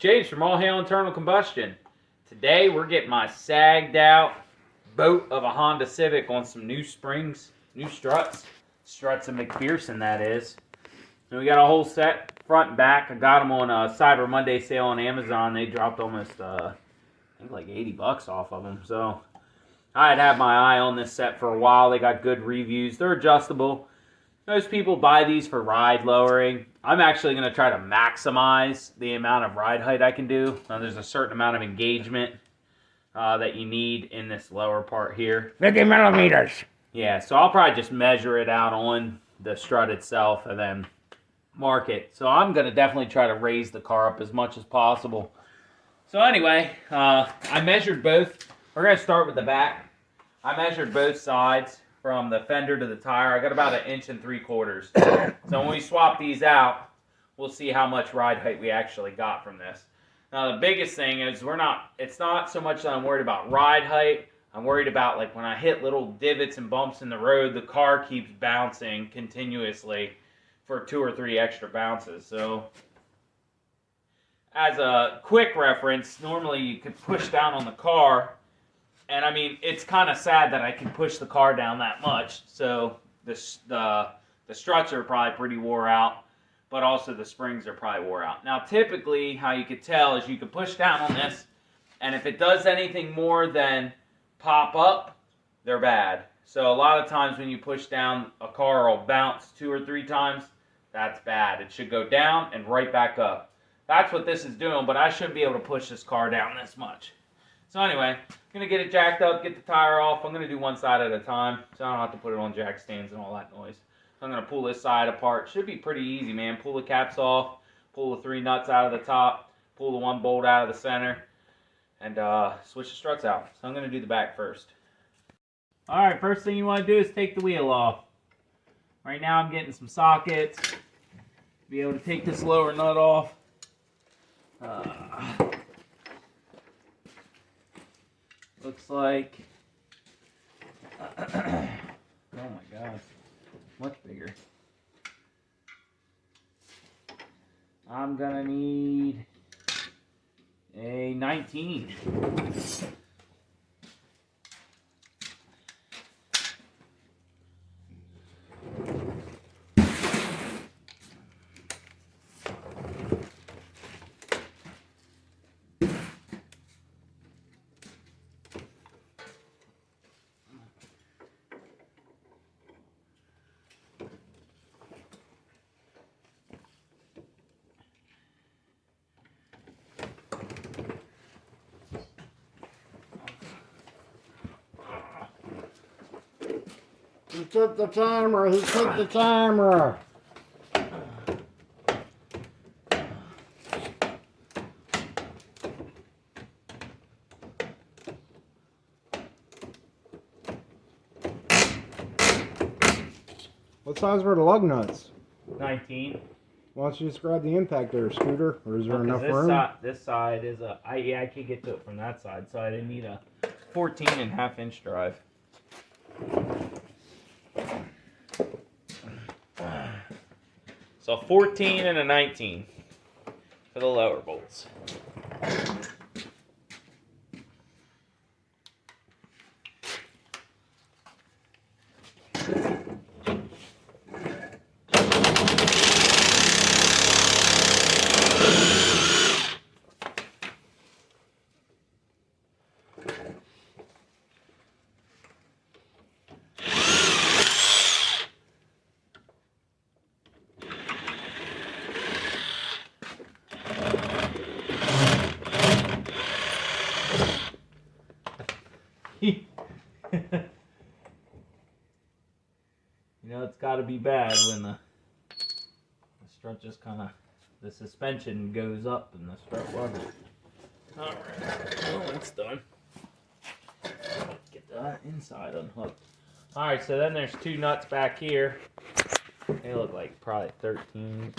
James from All Hail Internal Combustion. Today we're getting my sagged out boat of a Honda Civic on some new springs, new struts. Struts and McPherson, that is. And we got a whole set, front and back. I got them on a Cyber Monday sale on Amazon. They dropped almost, I think like $80 off of them. So I had my eye on this set for a while. They got good reviews. They're adjustable. Most people buy these for ride lowering. I'm actually going to try to maximize the amount of ride height I can do. Now, there's a certain amount of engagement that you need in this lower part here. 50 millimeters. Yeah, so I'll probably just measure it out on the strut itself and then mark it. So I'm going to definitely try to raise the car up as much as possible. So anyway, I measured both. We're going to start with the back. I measured both sides from the fender to the tire. I got about 1 3/4 inches. So when we swap these out, we'll see how much ride height we actually got from this. Now the biggest thing is it's not so much that I'm worried about ride height. I'm worried about like when I hit little divots and bumps in the road, the car keeps bouncing continuously for 2 or 3 extra bounces. So as a quick reference, normally you could push down on the car. And I mean, it's kind of sad that I can push the car down that much. So the struts are probably pretty wore out, but also the springs are probably wore out. Now, typically, how you could tell is you could push down on this, and if it does anything more than pop up, they're bad. So a lot of times when you push down, a car will bounce 2 or 3 times. That's bad. It should go down and right back up. That's what this is doing, but I shouldn't be able to push this car down this much. So anyway, I'm going to get it jacked up, get the tire off. I'm going to do one side at a time, so I don't have to put it on jack stands and all that noise. So I'm going to pull this side apart. Should be pretty easy, man. Pull the caps off, pull the 3 nuts out of the top, pull the 1 bolt out of the center, and switch the struts out. So I'm going to do the back first. All right, first thing you want to do is take the wheel off. Right now I'm getting some sockets to be able to take this lower nut off. Looks like, oh my God, much bigger. I'm gonna need a 19. Who took the timer? Who took the timer? What size were the lug nuts? 19. Why don't you just grab the impact there, Scooter? Or is there enough room? This side is I could get to it from that side, so I didn't need a 14.5 inch drive. So 14 and a 19 for the lower bolts. You know, it's got to be bad when the strut just kind of, the suspension goes up and the strut wasn't. Alright, well, that's done. Get that inside unhooked. Alright, so then there's 2 nuts back here. They look like probably 13,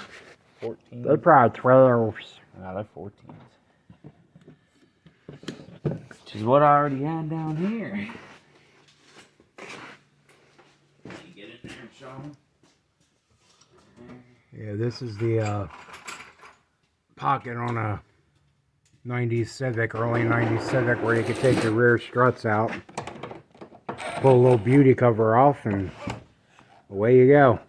14. They're probably 12s. No, they're 14s. Which is what I already had down here. You get in there and show them. Yeah, this is the pocket on a 90s Civic, early 90s Civic, where you could take your rear struts out, pull a little beauty cover off, and away you go.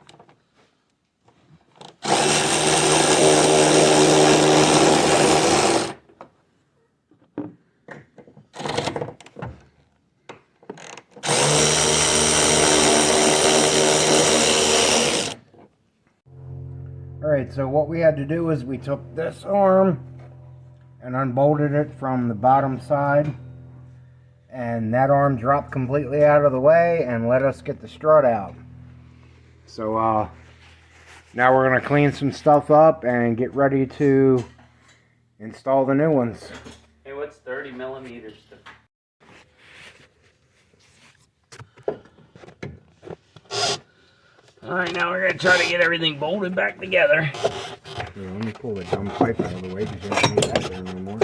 Alright, so what we had to do is we took this arm and unbolted it from the bottom side, and that arm dropped completely out of the way and let us get the strut out. So now we're going to clean some stuff up and get ready to install the new ones. Hey, what's 30 millimeters? Alright, now we're going to try to get everything bolted back together. Here, let me pull the dumb pipe out of the way because you don't need that there anymore.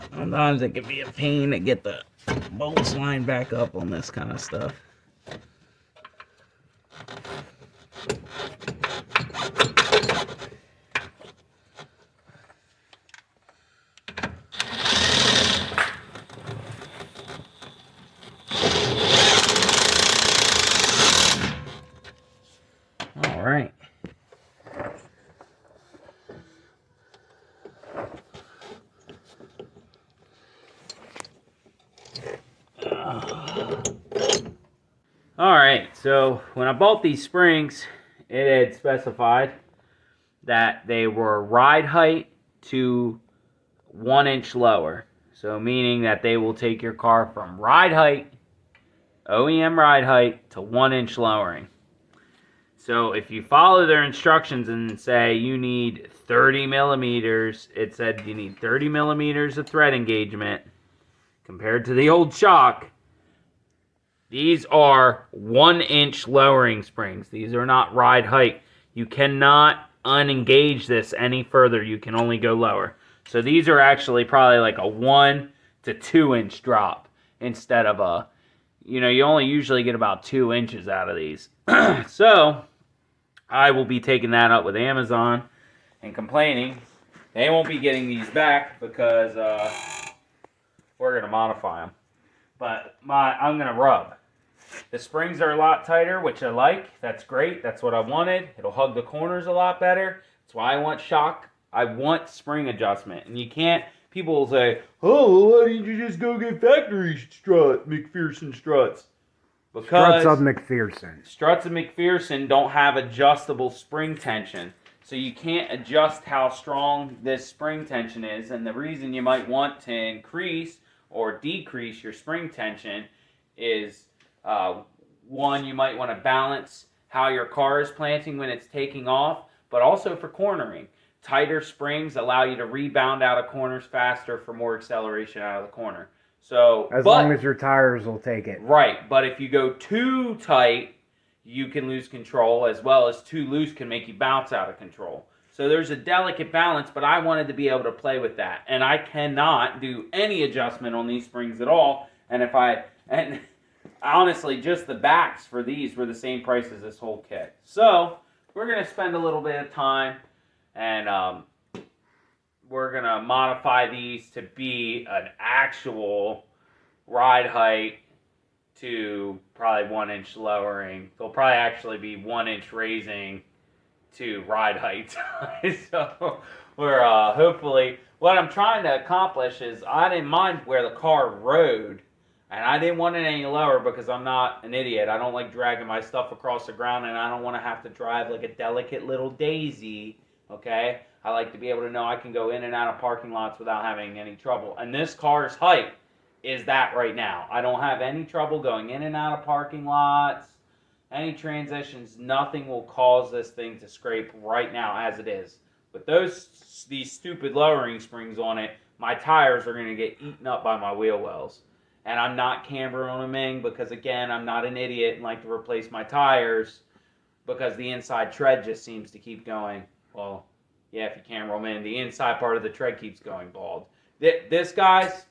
Sometimes it can be a pain to get the bolts lined back up on this kind of stuff. All right. Alright, so when I bought these springs, it had specified that they were ride height to 1 inch lower. So meaning that they will take your car from ride height, OEM ride height, to 1 inch lowering. So if you follow their instructions and say you need 30 millimeters, it said you need 30 millimeters of thread engagement compared to the old shock. These are 1 inch lowering springs. These are not ride height. You cannot unengage this any further. You can only go lower. So these are actually probably like a 1 to 2 inch drop instead of a, you only usually get about 2 inches out of these. So I will be taking that up with Amazon and complaining. They won't be getting these back because we're going to modify them. But I'm going to rub. The springs are a lot tighter, which I like. That's great. That's what I wanted. It'll hug the corners a lot better. That's why I want shock. I want spring adjustment. And you can't, people will say, oh, why didn't you just go get factory McPherson struts? Because Struts of McPherson. Struts of McPherson don't have adjustable spring tension. So you can't adjust how strong this spring tension is. And the reason you might want to increase or decrease your spring tension is, one, you might want to balance how your car is planting when it's taking off, but also for cornering. Tighter springs allow you to rebound out of corners faster for more acceleration out of the corner. So, as long as your tires will take it. Right, but if you go too tight, you can lose control, as well as too loose can make you bounce out of control. So there's a delicate balance, but I wanted to be able to play with that. And I cannot do any adjustment on these springs at all. And honestly, just the backs for these were the same price as this whole kit. So we're going to spend a little bit of time and we're going to modify these to be an actual ride height to probably 1 inch lowering. They'll probably actually be 1 inch raising to ride height. So we're hopefully, what I'm trying to accomplish is I didn't mind where the car rode. And I didn't want it any lower because I'm not an idiot. I don't like dragging my stuff across the ground, and I don't want to have to drive like a delicate little daisy, okay? I like to be able to know I can go in and out of parking lots without having any trouble. And this car's height is that right now. I don't have any trouble going in and out of parking lots, any transitions. Nothing will cause this thing to scrape right now as it is. With these stupid lowering springs on it, my tires are going to get eaten up by my wheel wells. And I'm not cambering them in because, again, I'm not an idiot and like to replace my tires because the inside tread just seems to keep going. Well, yeah, if you camber them in, the inside part of the tread keeps going bald. This, guys,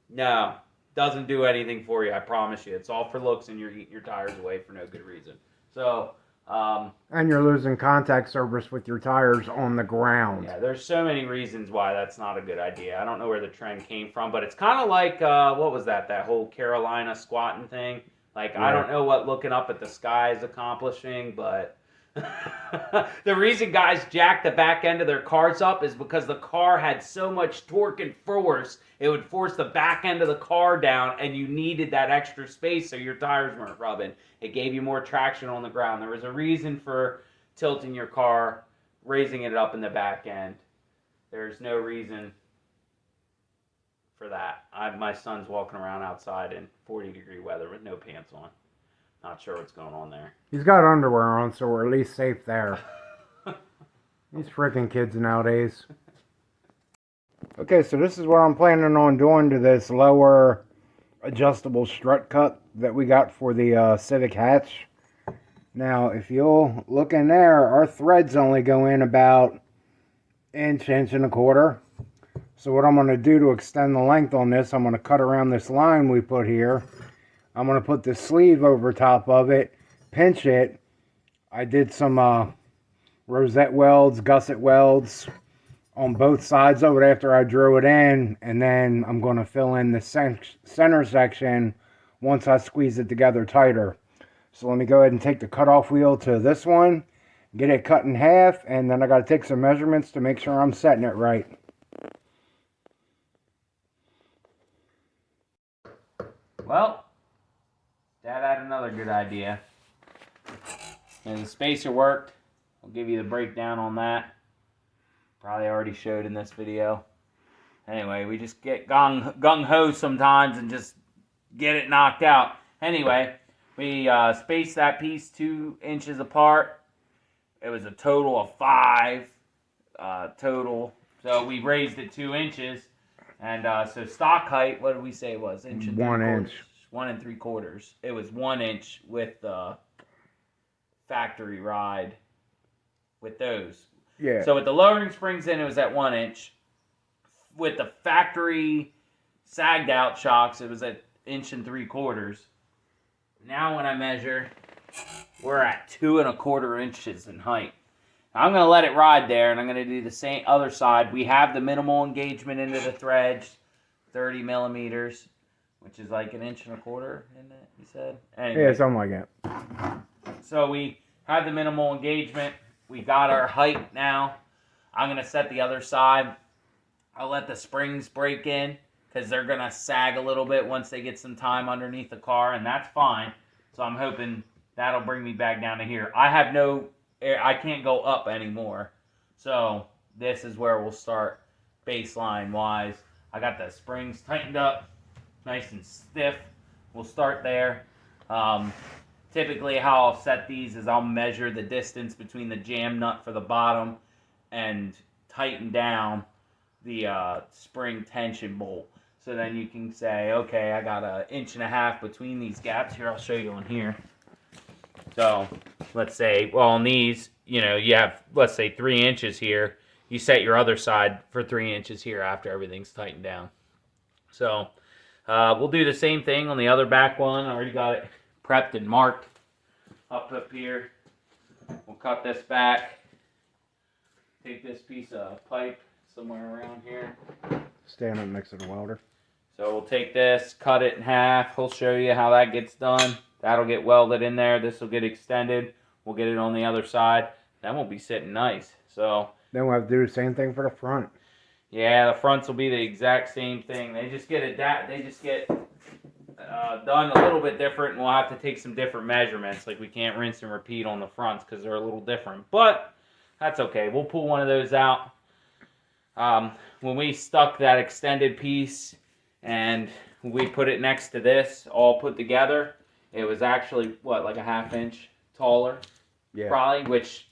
no. doesn't do anything for you. I promise you. It's all for looks, and you're eating your tires away for no good reason. So. And you're losing contact service with your tires on the ground. Yeah, there's so many reasons why that's not a good idea. I don't know where the trend came from, but it's kind of like, what was that whole Carolina squatting thing? Like, I don't know what looking up at the sky is accomplishing, but the reason guys jack the back end of their cars up is because the car had so much torque and force, it would force the back end of the car down, and you needed that extra space so your tires weren't rubbing. It gave you more traction on the ground. There was a reason for tilting your car, raising it up in the back end. There's no reason for that. My son's walking around outside in 40-degree weather with no pants on. Not sure what's going on there. He's got underwear on, so we're at least safe there. These freaking kids nowadays. Okay, so this is what I'm planning on doing to this lower adjustable strut cut that we got for the Civic hatch. Now, if you'll look in there, our threads only go in about inch and a quarter. So what I'm going to do to extend the length on this, I'm going to cut around this line we put here. I'm going to put the sleeve over top of it, pinch it. I did some rosette welds, gusset welds on both sides of it after I drew it in, and then I'm going to fill in the center section once I squeeze it together tighter. So let me go ahead and take the cutoff wheel to this one, get it cut in half, and then I got to take some measurements to make sure I'm setting it right. Well, Dad had another good idea. And the spacer worked. I'll give you the breakdown on that. Probably already showed in this video. Anyway, we just get gung-ho sometimes and just get it knocked out. Anyway, we spaced that piece 2 inches apart. It was a total of 5 total. So we raised it 2 inches. And so stock height, what did we say it was? 1 inch. 1 3/4. It was 1 inch with the factory ride with those. Yeah. So with the lowering springs in, it was at 1 inch. With the factory sagged out shocks, it was at 1 3/4. Now when I measure, we're at 2 1/4 inches in height. Now I'm going to let it ride there, and I'm going to do the same other side. We have the minimal engagement into the threads, 30 millimeters, which is like 1 1/4 inch, isn't it? You said? Anyway. Yeah, something like that. So we have the minimal engagement. We got our height now. I'm going to set the other side. I'll let the springs break in because they're going to sag a little bit once they get some time underneath the car, and that's fine. So I'm hoping that'll bring me back down to here. I can't go up anymore. So this is where we'll start baseline-wise. I got the springs tightened up, nice and stiff. We'll start there. Typically how I'll set these is I'll measure the distance between the jam nut for the bottom and tighten down the spring tension bolt. So then you can say, okay, I got 1.5 inches between these gaps. Here, I'll show you on here. So let's say, well, on these, you have, let's say 3 inches here. You set your other side for 3 inches here after everything's tightened down. So we'll do the same thing on the other back one. I already got it prepped and marked up here. We'll cut this back. Take this piece of pipe somewhere around here. Stand up next to the welder. So we'll take this, cut it in half. He'll show you how that gets done. That'll get welded in there. This will get extended. We'll get it on the other side. That won't be sitting nice. So then we'll have to do the same thing for the front. Yeah, the fronts will be the exact same thing. They just get done a little bit different, and we'll have to take some different measurements. Like we can't rinse and repeat on the fronts because they're a little different. But that's okay. We'll pull one of those out. When we stuck that extended piece and we put it next to this, all put together, it was actually, like a 1/2 inch taller? Yeah. Probably, which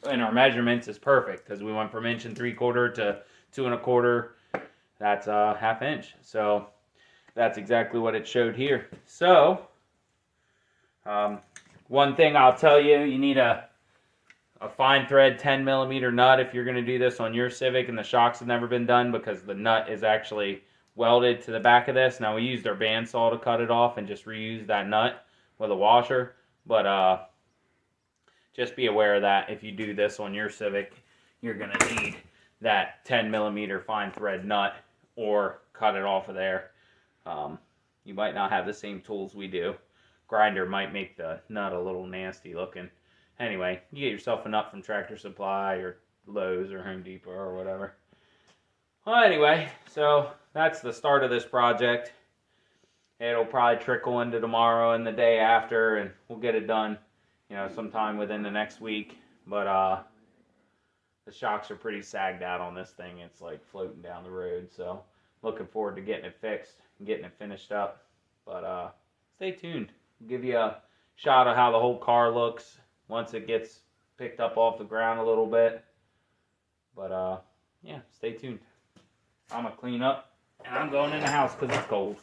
in our measurements is perfect because we went from 1 3/4 to 2 1/4. That's a 1/2 inch. So that's exactly what it showed here. So, one thing I'll tell you, you need a fine thread 10 millimeter nut if you're going to do this on your Civic, and the shocks have never been done because the nut is actually welded to the back of this. Now we used our bandsaw to cut it off and just reuse that nut with a washer. But just be aware of that if you do this on your Civic, you're going to need that 10 millimeter fine thread nut or cut it off of there. You might not have the same tools we do. Grinder might make the nut a little nasty looking. Anyway, you get yourself a nut from Tractor Supply or Lowe's or Home Depot or whatever. Well, anyway, so that's the start of this project. It'll probably trickle into tomorrow and the day after, and we'll get it done, you know, sometime within the next week. But the shocks are pretty sagged out on this thing. It's like floating down the road, so looking forward to getting it fixed and getting it finished up. But stay tuned. I'll give you a shot of how the whole car looks once it gets picked up off the ground a little bit. But yeah, stay tuned. I'm gonna clean up and I'm going in the house because it's cold.